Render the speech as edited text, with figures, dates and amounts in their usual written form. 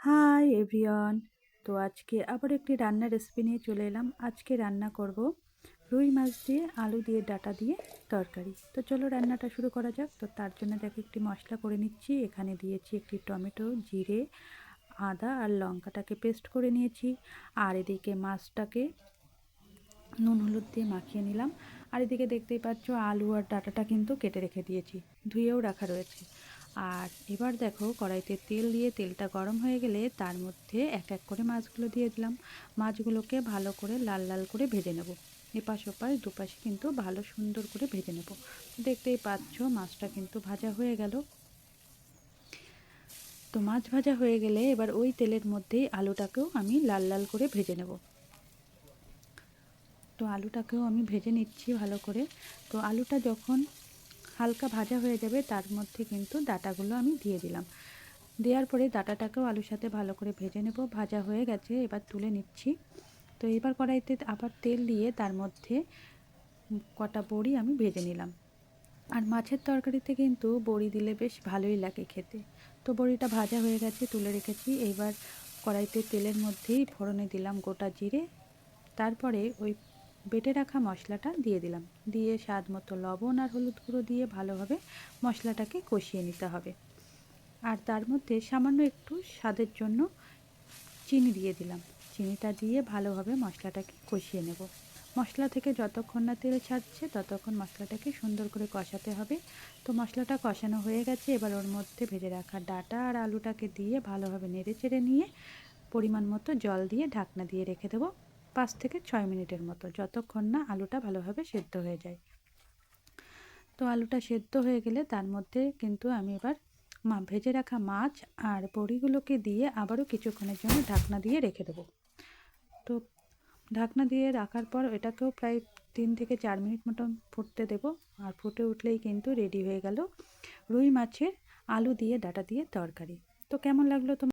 Hi everyone. তো আজকে আবার একটি রান্নার রেসিপি নিয়ে চলে এলাম। আজকে রান্না করব রুই মাছ দিয়ে আলু দিয়ে ডাঁটা দিয়ে তরকারি। তো চলো রান্নাটা শুরু করা যাক। তো তার জন্য দেখো একটি মশলা করে নিচ্ছি। এখানে দিয়েছি একটি টমেটো, জিরে, আদা আর লঙ্কাটাকে পেস্ট করে নিয়েছি। আর এদিকে মাছটাকে নুন হলুদ দিয়ে মাখিয়ে নিলাম। আর এদিকে দেখতেই পাচ্ছ আলু আর ডাঁটাটা কিন্তু কেটে রেখে দিয়েছি, ধুয়েও রাখা রয়েছে। আর এবার দেখো কড়াইতে তেল দিয়ে তেলটা গরম হয়ে গেলে তার মধ্যে এক এক করে মাছগুলো দিয়ে দিলাম। মাছগুলোকে ভালো করে লাল লাল করে ভেজে নেব। এপাশ ওপাশ দুপাশে কিন্তু ভালো সুন্দর করে ভেজে নেব। দেখতেই পাচ্ছ মাছটা কিন্তু ভাজা হয়ে গেল। তো মাছ ভাজা হয়ে গেলে এবার ওই তেলের মধ্যেই আলুটাকেও আমি লাল লাল করে ভেজে নেব। তো আলুটাকেও আমি ভেজে নিচ্ছি ভালো করে। তো আলুটা যখন হালকা ভাজা হয়ে যাবে তার মধ্যে কিন্তু ডাঁটাগুলো আমি দিয়ে দিলাম। দেওয়ার পরে ডাঁটাটাকেও আলুর সাথে ভালো করে ভেজে নেব। ভাজা হয়ে গেছে, এবার তুলে নিচ্ছি। তো এবার কড়াইতে আবার তেল দিয়ে তার মধ্যে কটা বড়ি আমি ভেজে নিলাম। আর মাছের তরকারিতে কিন্তু বড়ি দিলে বেশ ভালোই লাগে খেতে। তো বড়িটা ভাজা হয়ে গেছে, তুলে রেখেছি। এইবার কড়াইতে তেলের মধ্যেই ফোড়নে দিলাম গোটা জিরে। তারপরে ওই বেটে রাখা মশলাটা দিয়ে দিলাম। দিয়ে স্বাদ মতো লবণ আর হলুদ গুঁড়ো দিয়ে ভালোভাবে মশলাটাকে কষিয়ে নিতে হবে। আর তার মধ্যে সামান্য একটু স্বাদের জন্য চিনি দিয়ে দিলাম। চিনিটা দিয়ে ভালোভাবে মশলাটাকে কষিয়ে নেব। মশলা থেকে যতক্ষণ না তেল ছাড়ছে ততক্ষণ মশলাটাকে সুন্দর করে কষাতে হবে। তো মশলাটা কষানো হয়ে গেছে, এবার ওর মধ্যে ভেজে রাখা ডাঁটা আর আলুটাকে দিয়ে ভালোভাবে নেড়ে চেড়ে নিয়ে পরিমাণ মতো জল দিয়ে ঢাকনা দিয়ে রেখে দেবো 5 থেকে 6 মিনিটের মতো, যতক্ষণ না আলুটা ভালোভাবে সেদ্ধ হয়ে যায়। তো আলুটা সেদ্ধ হয়ে গেলে তার মধ্যে কিন্তু আমি এবার ভেজে রাখা মাছ আর বড়িগুলোকে দিয়ে আবারও কিছুক্ষণের জন্য ঢাকনা দিয়ে রেখে দেবো। তো ঢাকনা দিয়ে রাখার পর এটাকেও প্রায় 3 থেকে 4 মিনিট মতন ফুটতে দেবো। আর ফুটে উঠলেই কিন্তু রেডি হয়ে গেল রুই মাছের আলু দিয়ে ডাঁটা দিয়ে তরকারি। তো কেমন লাগলো তোমার?